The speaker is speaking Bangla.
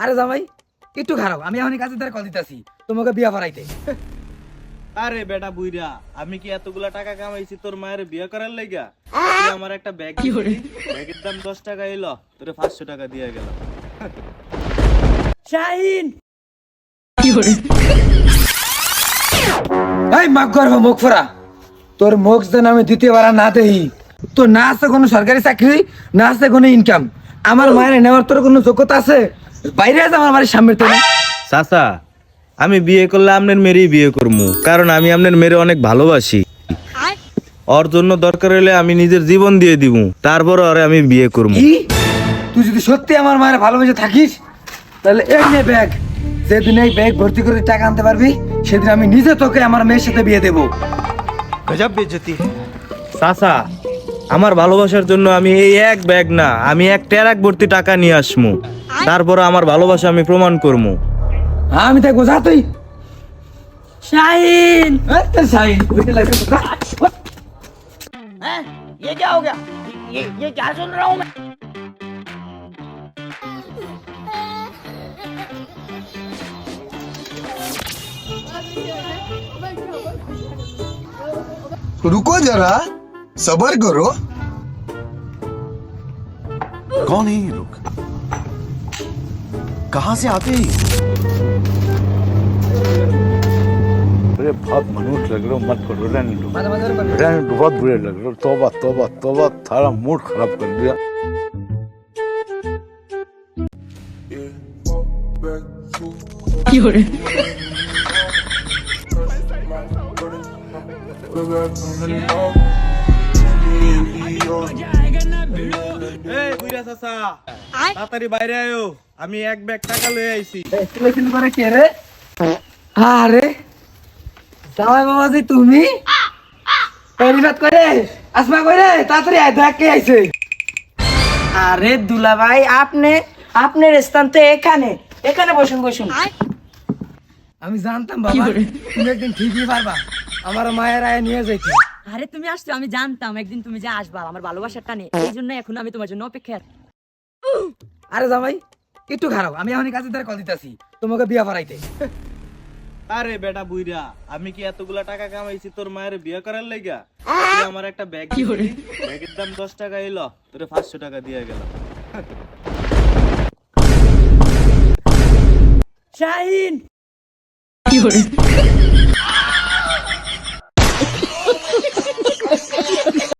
আরে জামাই একটু খারাপ, আমি এখন কাজের দ্বারা কল দিতেছি তোমাকে বিয়া করাইতে। আরে বেটা বুইরা, আমি কি এতগুলা টাকা কামাইছি তোর মায়ের বিয়ে করার লাইগা? তুই আমার একটা ব্যাগ দিলি, ব্যাগের দাম 10 টাকা এলো, তোরে 500 টাকা দিয়ে গেল। শাহিন এই মাগ করবো মুখ ফোরা, তোর মুখ যেন আমি দ্বিতীয়বার আর না দেই। তোর না আছে কোনো সরকারি চাকরি, না আছে কোনো ইনকাম, আমার মায়ের নেওয়ার তোর কোনো যোগ্যতা আছে? বাইরে আছে আমার বাড়ির সামনে তো। চাচা, আমি বিয়ে করলে আপনার মেয়েরই বিয়ে করবো, কারণ আমি আপনার মেয়ের অনেক ভালোবাসি। ওর জন্য দরকার হলে আমি নিজের জীবন দিয়ে দিব, তারপর ওরে আমি বিয়ে করবো। কি তুই যদি সত্যি আমার মায়ের ভালোবেসে থাকিস তাহলে এই নে ব্যাগ, যেদিন এই ব্যাগ ভর্তি করে টাকা আনতে পারবি সেদিন আমি নিজে তোকে আমার মেয়ের সাথে বিয়ে দেবো। গজব বেজতি। চাচা, আমার ভালোবাসার জন্য আমি এই এক ব্যাগ না, আমি এক ট্রাক ভর্তি টাকা নিয়ে আসবো, তারপর আমার ভালোবাসা আমি প্রমাণ করবো। হ্যাঁ আমি দেখবো, যা তুই। शाहीन শাহিন ये क्या हो गया? ये क्या सुन रहा हूँ मैं? रुको जरा, सबर करो। कौन है ये लोग? कहां से आते हैं? अरे बहुत मनुष्य लग रहे हो, मत करो, रहने दो, रहने दो, बहुत बुरे लग रहे हो। तौबा तौबा तौबा, थारा मूड खराब कर दिया। এই বুইরা চাচা, তাড়াতাড়ি বাইরে আয়ো, আমি এক ব্যাগ টাকা লয়ে আইছি। করে কে রে? আরে জামাই বাবাজি তুমি পরিবাদ করে আসমা করে তাড়াতাড়ি আয়, দেখ কে আইছে। আরে দুলা ভাই, আপনার স্থান তো এখানে এখানে বসুন বসুন। আমি জানতাম বাবা তুমি একদিন ঠিকই পারবা আমার মায়ের আয় নিয়ে যাইতে। আরে তুমি আসছো, আমি জানতাম একদিন তুমি যে আসবা আমার ভালোবাসার টানে, এই জন্য এখন আমি তোমার জন্য অপেক্ষা। আরে জামাই একটু খারাপ, আমি এখন কাজের দ্বারা কল দিতেছি তোমাকে বিয়া করাইতে। আরে বেটা বুইরা, আমি কি এতগুলা টাকা কামাইছি তোর মায়ের বিয়ে করার লাইগা? তুই আমার একটা ব্যাগ দিলি, ব্যাগের দাম 10 টাকা এলো, তোরে 500 টাকা দিয়ে গেল। শাহিন